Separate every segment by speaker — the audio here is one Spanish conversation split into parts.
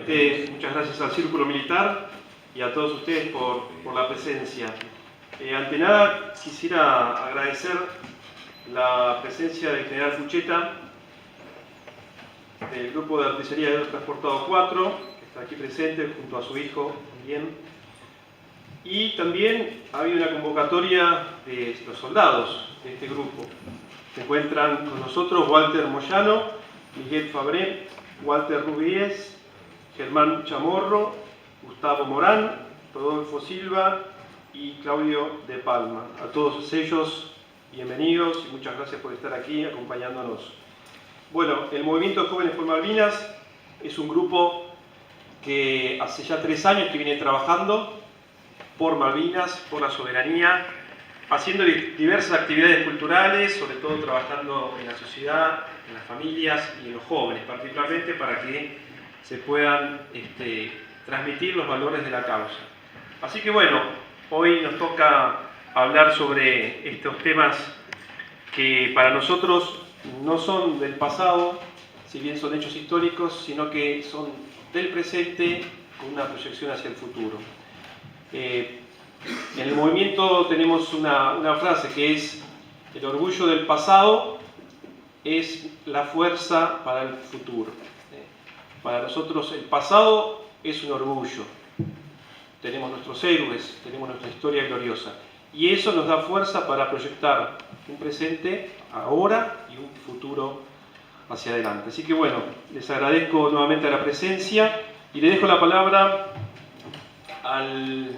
Speaker 1: Nuevamente, muchas gracias al Círculo Militar y a todos ustedes por la presencia. Ante nada, quisiera agradecer la presencia del general Fucheta, del Grupo de Artillería de Transportado 4, que está aquí presente junto a su hijo también. Y también ha habido una convocatoria de los soldados de este grupo. Se encuentran con nosotros Walter Moyano, Miguel Fabré, Walter Rubies, Germán Chamorro, Gustavo Morán, Rodolfo Silva y Claudio de Palma. A todos ellos, bienvenidos y muchas gracias por estar aquí acompañándonos. Bueno, el Movimiento de Jóvenes por Malvinas es un grupo que hace ya 3 años que viene trabajando por Malvinas, por la soberanía, haciendo diversas actividades culturales, sobre todo trabajando en la sociedad, en las familias y en los jóvenes, particularmente para que se puedan transmitir los valores de la causa. Así que bueno, hoy nos toca hablar sobre estos temas que para nosotros no son del pasado, si bien son hechos históricos, sino que son del presente con una proyección hacia el futuro. En el movimiento tenemos una frase que es: el orgullo del pasado es la fuerza para el futuro. Para nosotros el pasado es un orgullo. Tenemos nuestros héroes, tenemos nuestra historia gloriosa. Y eso nos da fuerza para proyectar un presente ahora y un futuro hacia adelante. Así que bueno, les agradezco nuevamente la presencia y le dejo la palabra al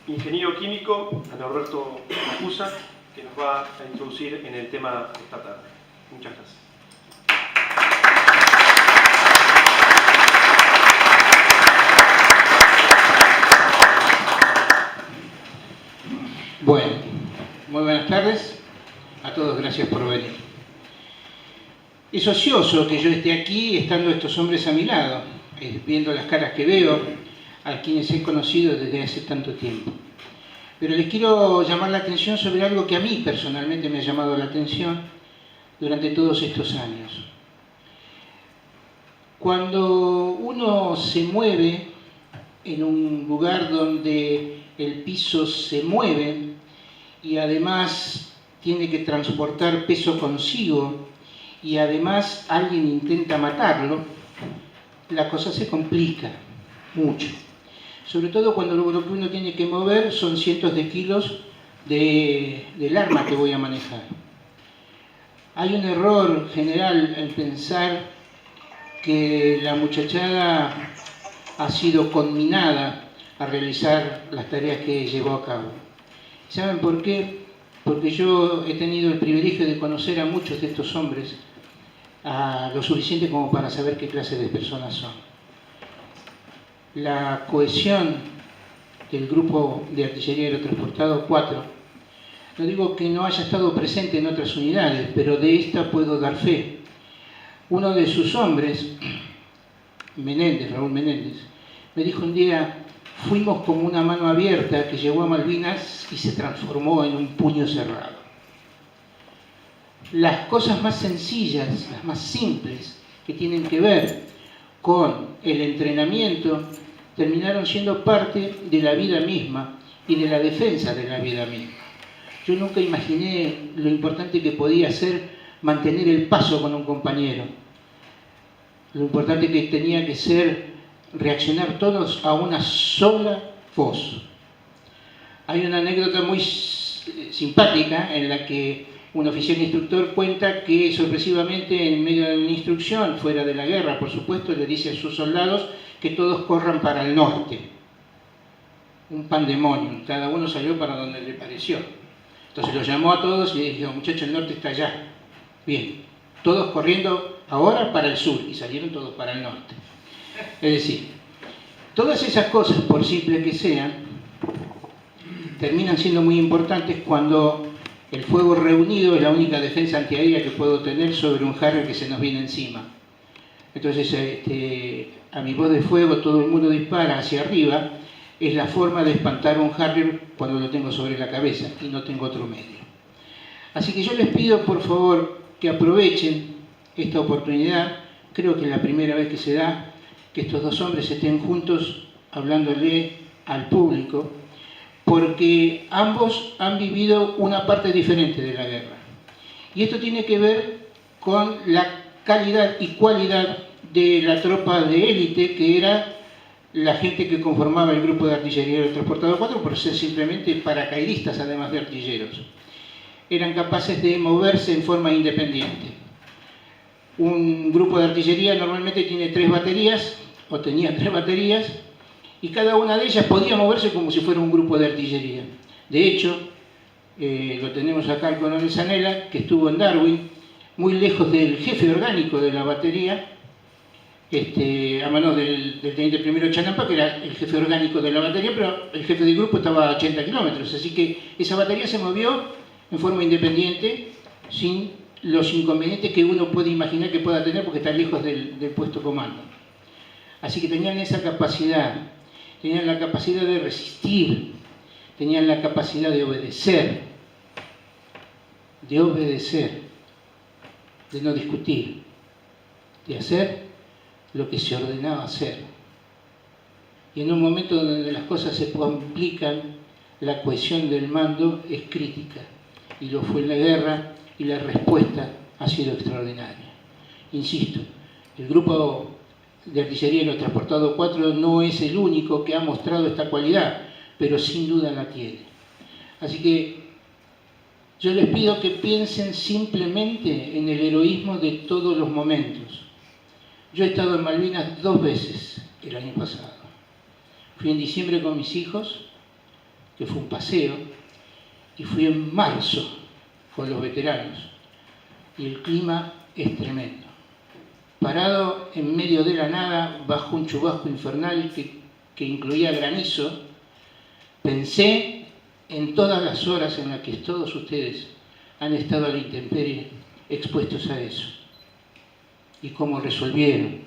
Speaker 1: ingeniero químico, a Norberto Macusa, que nos va a introducir en el tema esta tarde. Muchas gracias.
Speaker 2: Bueno, muy buenas tardes a todos, gracias por venir. Es ocioso que yo esté aquí estando estos hombres a mi lado, viendo las caras que veo, a quienes he conocido desde hace tanto tiempo. Pero les quiero llamar la atención sobre algo que a mí personalmente me ha llamado la atención durante todos estos años. Cuando uno se mueve en un lugar donde el piso se mueve y además tiene que transportar peso consigo y además alguien intenta matarlo, la cosa se complica mucho. Sobre todo cuando lo que uno tiene que mover son cientos de kilos del arma que voy a manejar. Hay un error general en pensar que la muchachada ha sido conminada a realizar las tareas que llevó a cabo. ¿Saben por qué? Porque yo he tenido el privilegio de conocer a muchos de estos hombres, lo suficiente como para saber qué clase de personas son. La cohesión del grupo de artillería aerotransportado 4, no digo que no haya estado presente en otras unidades, pero de esta puedo dar fe. Uno de sus hombres, Raúl Menéndez, me dijo un día: fuimos como una mano abierta que llegó a Malvinas y se transformó en un puño cerrado. Las cosas más sencillas, las más simples, que tienen que ver con el entrenamiento, terminaron siendo parte de la vida misma y de la defensa de la vida misma. Yo nunca imaginé lo importante que podía ser mantener el paso con un compañero, lo importante que tenía que ser reaccionar todos a una sola voz. Hay una anécdota muy simpática en la que un oficial instructor cuenta que sorpresivamente en medio de una instrucción, fuera de la guerra por supuesto, le dice a sus soldados que todos corran para el norte. Un pandemonium, cada uno salió para donde le pareció. Entonces los llamó a todos y les dijo: muchachos, el norte está allá. Bien, todos corriendo ahora para el sur, y salieron todos para el norte. Es decir, todas esas cosas, por simple que sean, terminan siendo muy importantes cuando el fuego reunido es la única defensa antiaérea que puedo tener sobre un Harrier que se nos viene encima. Entonces, a mi voz de fuego todo el mundo dispara hacia arriba, es la forma de espantar a un Harrier cuando lo tengo sobre la cabeza y no tengo otro medio. Así que yo les pido, por favor, que aprovechen esta oportunidad creo que es la primera vez que se da que estos dos hombres estén juntos hablándole al público, porque ambos han vivido una parte diferente de la guerra. Y esto tiene que ver con la calidad y cualidad de la tropa de élite, que era la gente que conformaba el grupo de artillería del Transportador 4, por ser simplemente paracaidistas, además de artilleros. Eran capaces de moverse en forma independiente. Un grupo de artillería normalmente tiene 3 baterías, o tenía 3 baterías, y cada una de ellas podía moverse como si fuera un grupo de artillería. De hecho, lo tenemos acá el coronel Zanella, que estuvo en Darwin, muy lejos del jefe orgánico de la batería, a mano del teniente primero Chanampa, que era el jefe orgánico de la batería, pero el jefe del grupo estaba a 80 kilómetros, así que esa batería se movió en forma independiente, sin los inconvenientes que uno puede imaginar que pueda tener porque está lejos del puesto comando. Así que tenían esa capacidad, tenían la capacidad de resistir, tenían la capacidad de obedecer, de no discutir, de hacer lo que se ordenaba hacer. Y en un momento donde las cosas se complican, la cohesión del mando es crítica, y lo fue en la guerra, y la respuesta ha sido extraordinaria. Insisto, el grupo de artillería de los Transportados 4 no es el único que ha mostrado esta cualidad, pero sin duda la tiene. Así que yo les pido que piensen simplemente en el heroísmo de todos los momentos. Yo he estado en Malvinas 2 veces el año pasado. Fui en diciembre con mis hijos, que fue un paseo, y fui en marzo con los veteranos. Y el clima es tremendo. Parado en medio de la nada, bajo un chubasco infernal que incluía granizo, pensé en todas las horas en las que todos ustedes han estado a la intemperie expuestos a eso. Y cómo resolvieron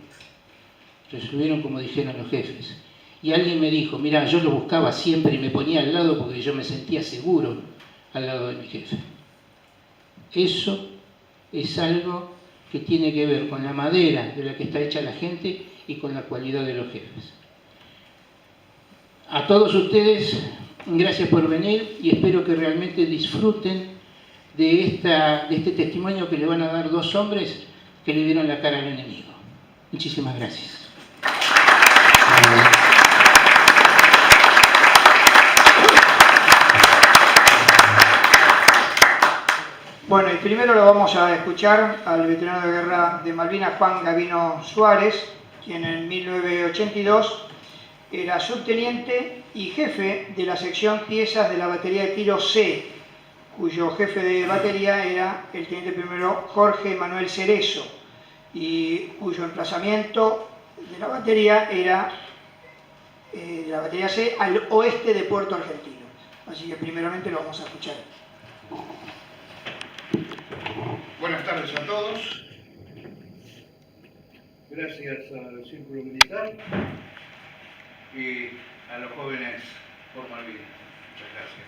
Speaker 2: como dijeron los jefes. Y alguien me dijo, mira, yo lo buscaba siempre y me ponía al lado porque yo me sentía seguro al lado de mi jefe. Eso es algo que tiene que ver con la madera de la que está hecha la gente y con la cualidad de los jefes. A todos ustedes, gracias por venir y espero que realmente disfruten de este testimonio que le van a dar 2 hombres que le dieron la cara al enemigo. Muchísimas gracias.
Speaker 3: Bueno, y primero lo vamos a escuchar al veterano de guerra de Malvinas, Juan Gavino Suárez, quien en 1982 era subteniente y jefe de la sección piezas de la batería de tiro C, cuyo jefe de batería era el teniente primero Jorge Manuel Cerezo, y cuyo emplazamiento de la batería era la batería C al oeste de Puerto Argentino. Así que primeramente lo vamos a escuchar.
Speaker 4: Buenas tardes a todos. Gracias al Círculo Militar y a los jóvenes por Malvinas. Muchas gracias.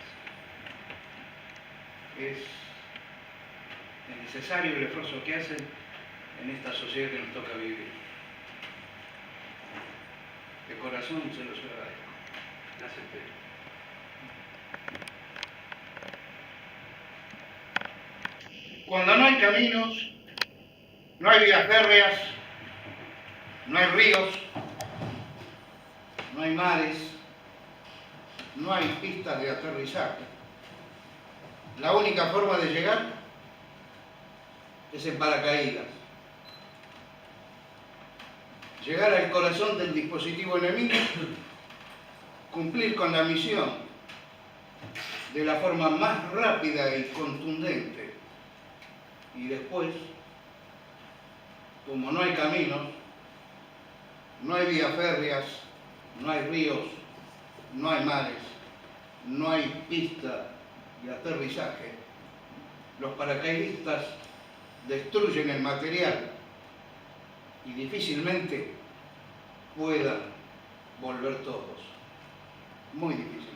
Speaker 4: Es necesario el esfuerzo que hacen en esta sociedad que nos toca vivir. De corazón se los agradezco. Gracias. Cuando no hay caminos, no hay vías férreas, no hay ríos, no hay mares, no hay pistas de aterrizaje. La única forma de llegar es en paracaídas. Llegar al corazón del dispositivo enemigo, cumplir con la misión de la forma más rápida y contundente. Y después, como no hay caminos, no hay vías férreas, no hay ríos, no hay mares, no hay pista de aterrizaje, los paracaidistas destruyen el material y difícilmente puedan volver todos. Muy difícilmente.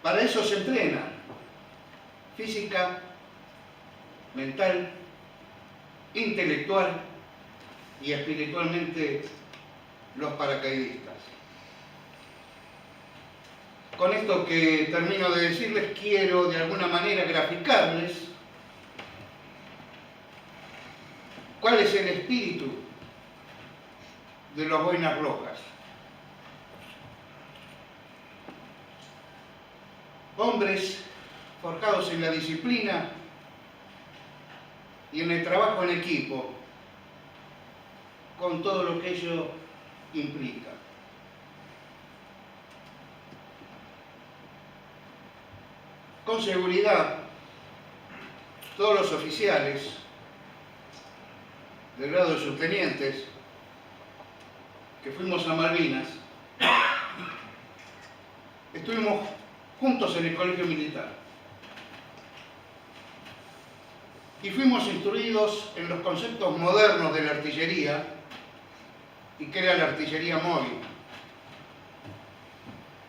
Speaker 4: Para eso se entrena física, mental intelectual y espiritualmente los paracaidistas. Con esto que termino de decirles, quiero de alguna manera graficarles cuál es el espíritu de los Boinas Rojas. Hombres forjados en la disciplina y en el trabajo en equipo, con todo lo que ello implica. Con seguridad, todos los oficiales del grado de subtenientes que fuimos a Malvinas, estuvimos juntos en el colegio militar y fuimos instruidos en los conceptos modernos de la artillería y que era la artillería móvil.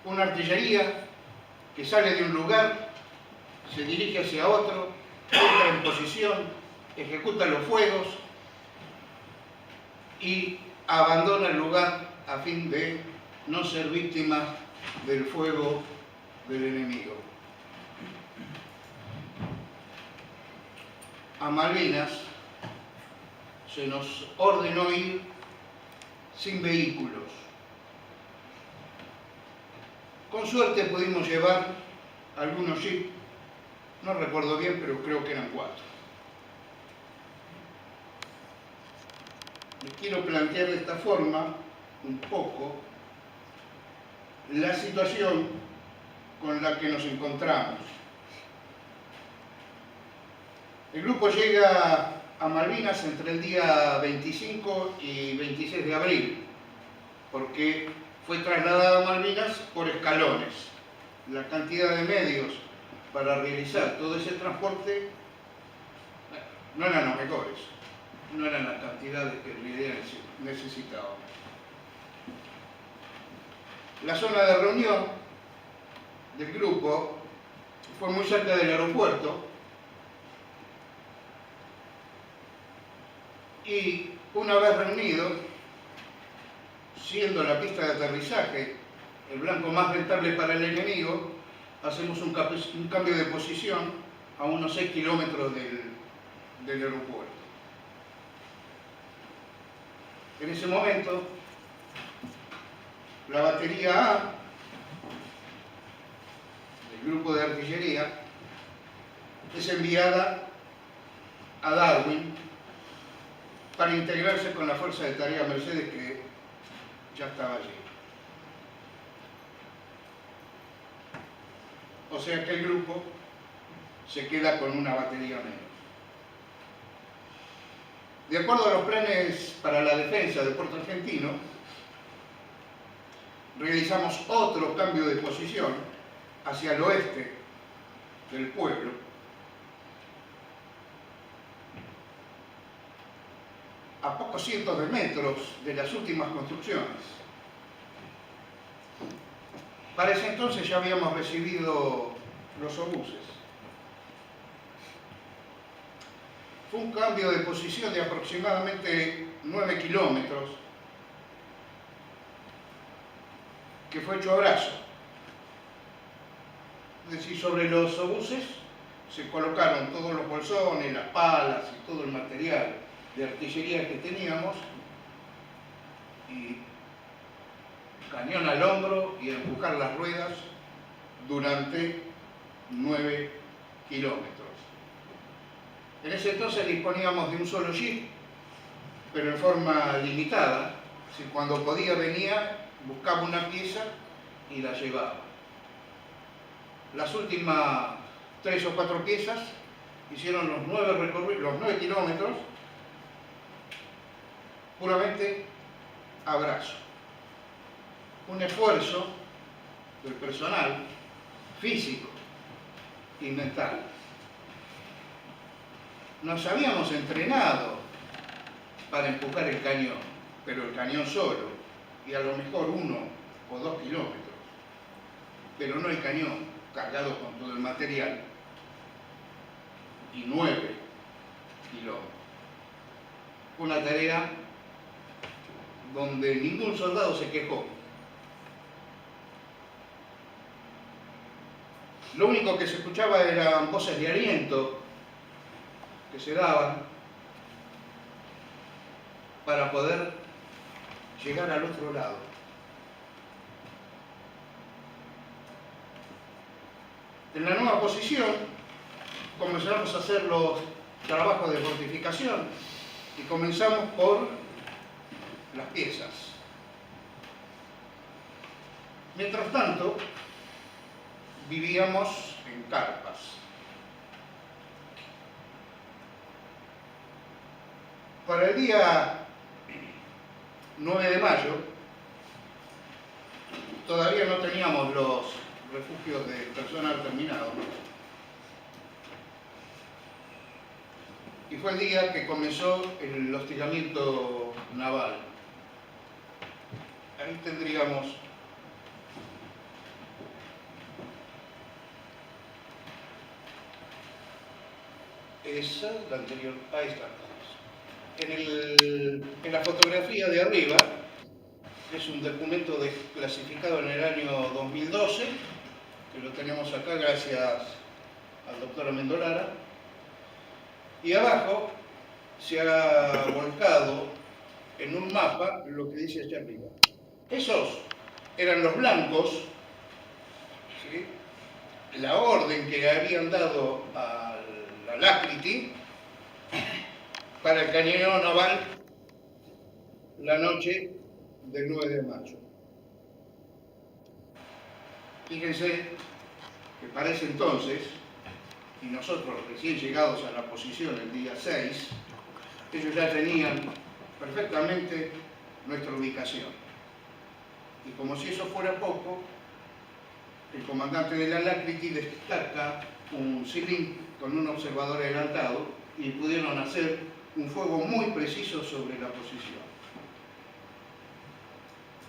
Speaker 4: Una artillería que sale de un lugar, se dirige hacia otro, entra en posición, ejecuta los fuegos y abandona el lugar a fin de no ser víctima del fuego del enemigo. A Malvinas se nos ordenó ir sin vehículos. Con suerte pudimos llevar algunos jeeps, no recuerdo bien, pero creo que eran 4. Les quiero plantear de esta forma un poco la situación con la que nos encontramos. El grupo llega a Malvinas entre el día 25 y 26 de abril, porque fue trasladada a Malvinas por escalones. La cantidad de medios para realizar todo ese transporte no eran los mejores, no eran las cantidades que la idea necesitaba. La zona de reunión del grupo fue muy cerca del aeropuerto y una vez reunidos, siendo la pista de aterrizaje el blanco más rentable para el enemigo, hacemos un cambio de posición a unos 6 kilómetros del aeropuerto. En ese momento, la batería A del grupo de artillería es enviada a Darwin para integrarse con la fuerza de tarea Mercedes que ya estaba allí. O sea que el grupo se queda con una batería menos. De acuerdo a los planes para la defensa de Puerto Argentino, realizamos otro cambio de posición hacia el oeste del pueblo, a pocos cientos de metros de las últimas construcciones. Para ese entonces ya habíamos recibido los obuses. Fue un cambio de posición de aproximadamente 9 kilómetros que fue hecho a brazo. Es decir, sobre los obuses se colocaron todos los bolsones, las palas y todo el material de artillería que teníamos y cañón al hombro y empujar las ruedas durante 9 kilómetros. En ese entonces disponíamos de un solo jeep, pero en forma limitada. Si cuando podía venía, buscaba una pieza y la llevaba. Las últimas 3 o 4 piezas hicieron los 9 kilómetros puramente a brazo. Un esfuerzo del personal físico y mental. Nos habíamos entrenado para empujar el cañón, pero el cañón solo, y a lo mejor 1 o 2 kilómetros, pero no el cañón cargado con todo el material, y 9 kilómetros. una tarea donde ningún soldado se quejó. Lo único que se escuchaba eran voces de aliento que se daban para poder llegar al otro lado. En la nueva posición comenzamos a hacer los trabajos de fortificación y comenzamos por las piezas. Mientras tanto, vivíamos en carpas. Para el día 9 de mayo, todavía no teníamos los refugios de personal terminados. Y fue el día que comenzó el hostigamiento naval. Ahí tendríamos esa, la anterior, ahí está. En la fotografía de arriba es un documento clasificado en el año 2012, que lo tenemos acá gracias al doctor Amendolara, y abajo se ha volcado en un mapa lo que dice allá arriba. Esos eran los blancos, ¿sí? La orden que le habían dado a la Alacrity para el cañoneo naval la noche del 9 de mayo. Fíjense que para ese entonces, y nosotros recién llegados a la posición el día 6, ellos ya tenían perfectamente nuestra ubicación. Y como si eso fuera poco, el comandante de la Alacrity destaca un cilín con un observador adelantado y pudieron hacer un fuego muy preciso sobre la posición.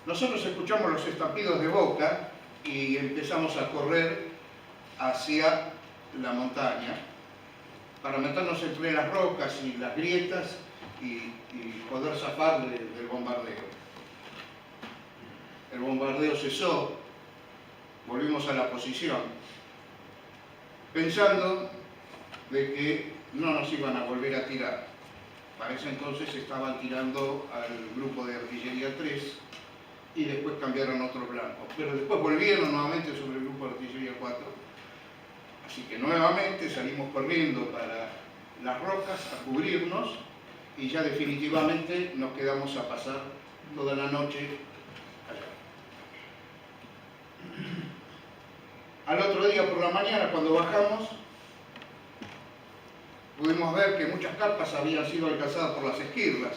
Speaker 4: Nosotros escuchamos los estampidos de Boca y empezamos a correr hacia la montaña para meternos entre las rocas y las grietas y poder zafar del bombardeo. El bombardeo cesó, volvimos a la posición, pensando de que no nos iban a volver a tirar. Para ese entonces estaban tirando al grupo de artillería 3 y después cambiaron otro blanco. Pero después volvieron nuevamente sobre el grupo de artillería 4. Así que nuevamente salimos corriendo para las rocas a cubrirnos y ya definitivamente nos quedamos a pasar toda la noche allá. Al otro día por la mañana, cuando bajamos, pudimos ver que muchas carpas habían sido alcanzadas por las esquirlas,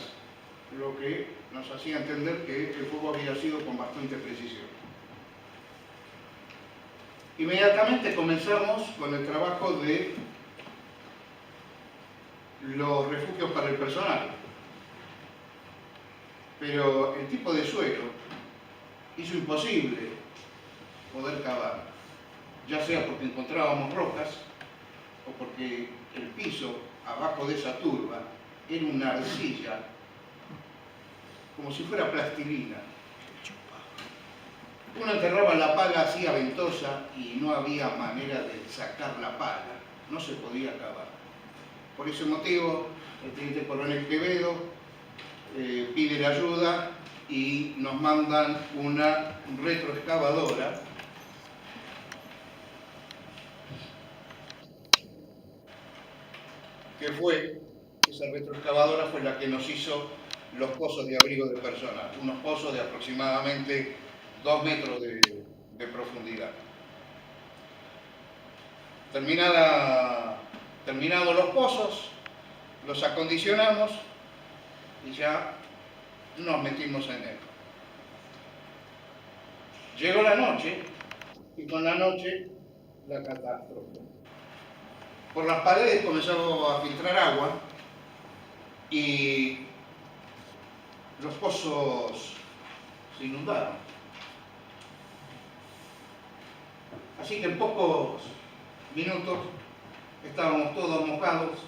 Speaker 4: lo que nos hacía entender que el fuego había sido con bastante precisión. Inmediatamente comenzamos con el trabajo de los refugios para el personal, pero el tipo de suelo hizo imposible poder cavar, ya sea porque encontrábamos rocas o porque el piso abajo de esa turba era una arcilla como si fuera plastilina. Uno enterraba la pala así a ventosa y no había manera de sacar la pala, no se podía cavar. Por ese motivo, el teniente coronel Quevedo pide la ayuda y nos mandan una retroexcavadora esa retroexcavadora fue la que nos hizo los pozos de abrigo de personal, unos pozos de aproximadamente 2 metros de profundidad. Terminados los pozos, los acondicionamos y ya nos metimos en él. Llegó la noche y con la noche la catástrofe. Por las paredes comenzó a filtrar agua y los pozos se inundaron. Así que en pocos minutos estábamos todos mojados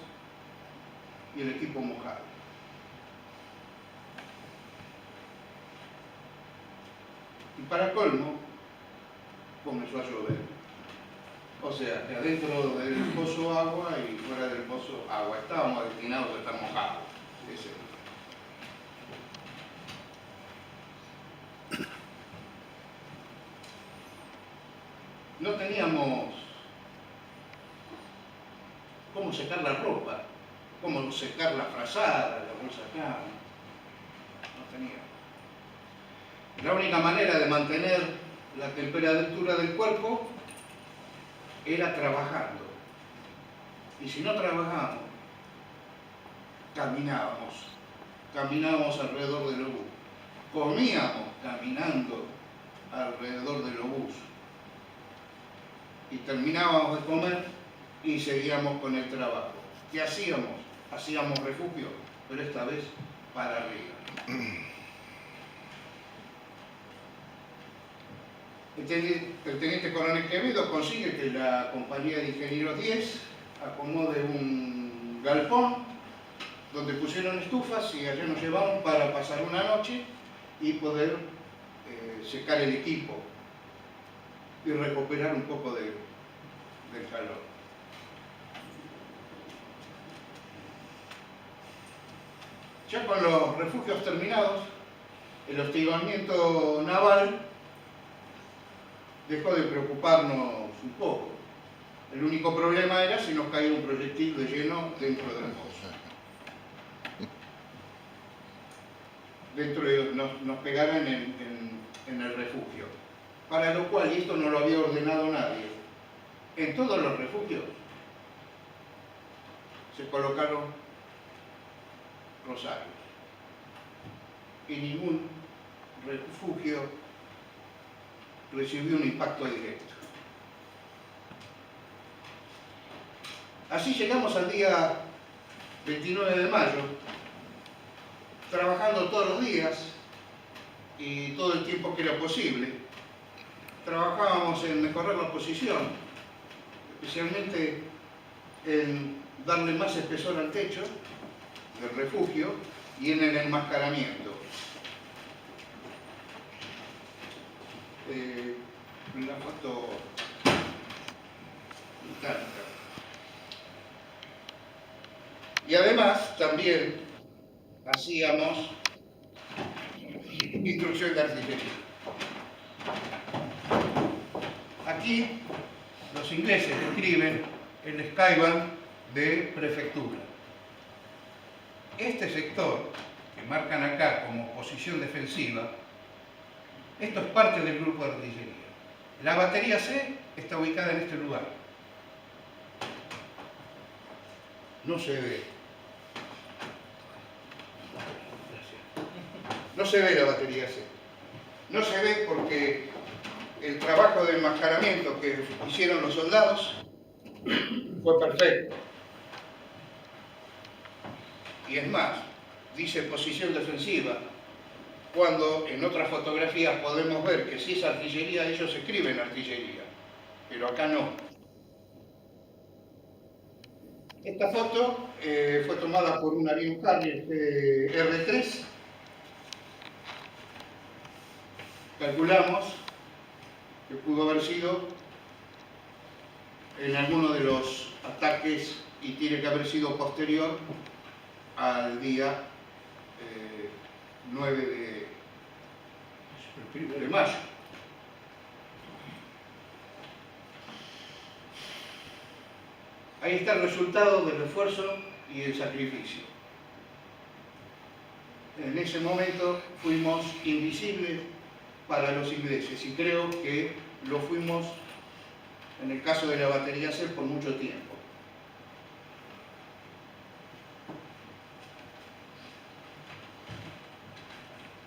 Speaker 4: y el equipo mojado. Y para colmo, comenzó a llover. O sea, que adentro del pozo agua y fuera del pozo agua. Estábamos destinados a estar mojados. Ese. No teníamos cómo secar la ropa, cómo secar la frazada, la bolsa acá. No teníamos. La única manera de mantener la temperatura del cuerpo era trabajando. Y si no trabajábamos, caminábamos alrededor del obús. Comíamos caminando alrededor del obús. Y terminábamos de comer y seguíamos con el trabajo. ¿Qué hacíamos? Hacíamos refugio, pero esta vez para arriba. El teniente coronel Quevedo consigue que la compañía de ingenieros 10 acomode un galpón donde pusieron estufas y allá nos llevamos para pasar una noche y poder secar el equipo y recuperar un poco del calor. Ya con los refugios terminados, el hostigamiento naval dejó de preocuparnos un poco. El único problema era si nos caía un proyectil de lleno dentro del pozo. Nos pegaran en el refugio. Para lo cual, y esto no lo había ordenado nadie, en todos los refugios se colocaron rosarios. Y ningún refugio recibió un impacto directo. Así llegamos al día 29 de mayo, trabajando todos los días y todo el tiempo que era posible. Trabajábamos en mejorar la posición, especialmente en darle más espesor al techo del refugio y en el enmascaramiento. La foto británica. Y además también hacíamos instrucción de artillería. Aquí los ingleses describen el Skyband de prefectura. Este sector, que marcan acá como posición defensiva, esto es parte del grupo de artillería. La batería C está ubicada en este lugar. No se ve. No se ve la batería C. No se ve porque el trabajo de enmascaramiento que hicieron los soldados fue perfecto. Y es más, dice posición defensiva, cuando en otras fotografías podemos ver que si es artillería, ellos escriben artillería, pero acá no. Esta foto fue tomada por un avión Harrier R3. Calculamos que pudo haber sido en alguno de los ataques y tiene que haber sido posterior al día 9 de mayo. Ahí está el resultado del esfuerzo y el sacrificio. En ese momento fuimos invisibles para los ingleses y creo que lo fuimos en el caso de la batería C por mucho tiempo.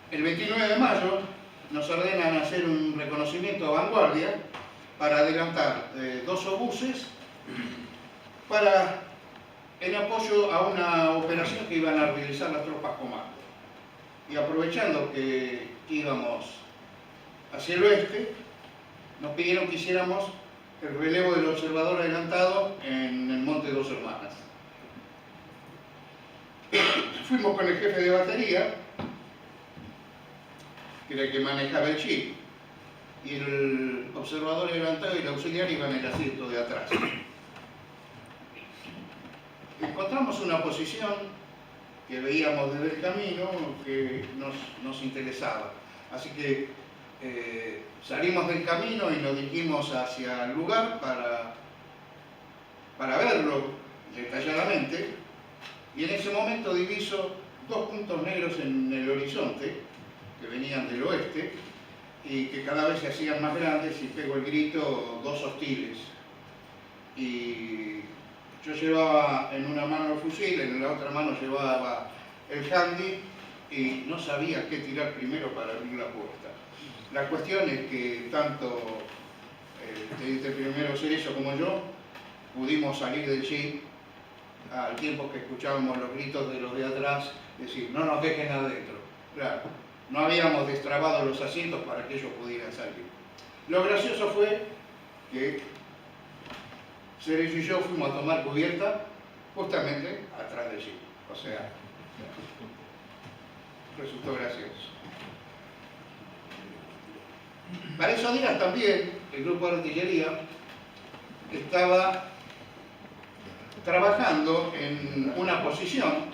Speaker 4: El 29 de mayo nos ordenan hacer un reconocimiento a vanguardia para adelantar 2 obuses en apoyo a una operación que iban a realizar las tropas comando. Y aprovechando que íbamos hacia el oeste, nos pidieron que hiciéramos el relevo del observador adelantado en el Monte Dos Hermanas. Fuimos con el jefe de batería, que era el que manejaba el chip, y el observador adelantado y el auxiliar iban en el asiento de atrás. Encontramos una posición que veíamos desde el camino que nos interesaba. Así que salimos del camino y nos dirigimos hacia el lugar para verlo detalladamente, y en ese momento diviso dos puntos negros en el horizonte que venían del oeste y que cada vez se hacían más grandes, y pego el grito: dos hostiles. Y yo llevaba en una mano el fusil, en la otra mano llevaba el handy y no sabía qué tirar primero para abrir la puerta. La cuestión es que tanto el teniente primero Cerezo como yo pudimos salir del jeep al tiempo que escuchábamos los gritos de los de atrás decir: no nos dejen adentro. Claro, no habíamos destrabado los asientos para que ellos pudieran salir. Lo gracioso fue que Cerezo y yo fuimos a tomar cubierta justamente atrás del jeep. O sea, resultó gracioso. Para esos días también el grupo de artillería estaba trabajando en una posición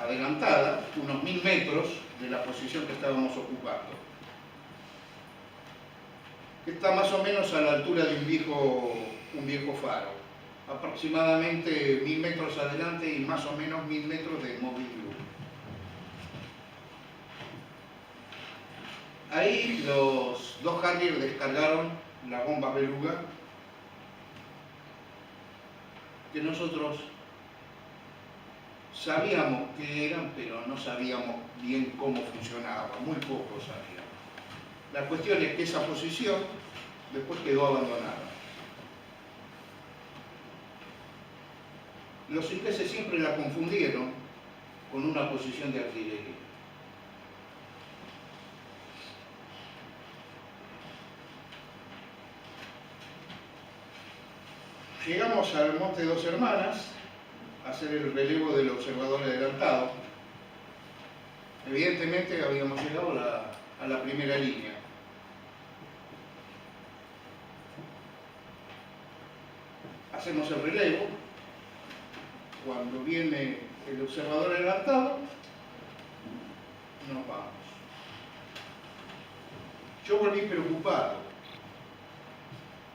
Speaker 4: adelantada, unos 1000 metros de la posición que estábamos ocupando, que está más o menos a la altura de un viejo faro, aproximadamente 1000 metros adelante y más o menos 1000 metros de móvil. Ahí los dos Harrier descargaron las bombas Beluga, que nosotros sabíamos qué eran, pero no sabíamos bien cómo funcionaban, muy poco sabíamos. La cuestión es que esa posición después quedó abandonada. Los ingleses siempre la confundieron con una posición de artillería. Llegamos al Monte Dos Hermanas a hacer el relevo del observador adelantado. Evidentemente habíamos llegado a la primera línea. Hacemos el relevo. Cuando viene el observador adelantado, nos vamos. Yo volví preocupado.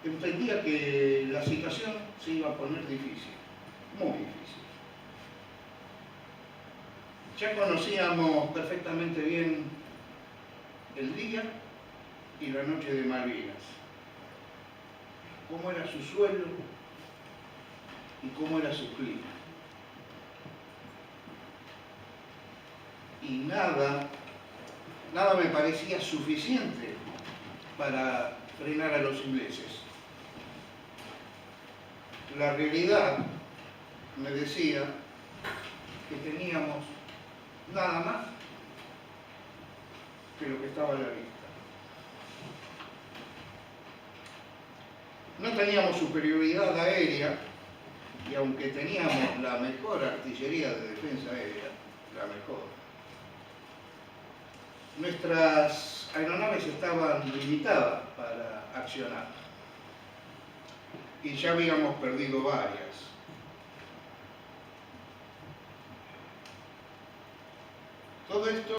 Speaker 4: Entendía que la situación se iba a poner difícil, muy difícil. Ya conocíamos perfectamente bien el día y la noche de Malvinas, cómo era su suelo y cómo era su clima. Y nada me parecía suficiente para frenar a los ingleses. La realidad me decía que teníamos nada más que lo que estaba a la vista. No teníamos superioridad aérea, y aunque teníamos la mejor artillería de defensa aérea, la mejor, nuestras aeronaves estaban limitadas para accionar. Y ya habíamos perdido varias. Todo esto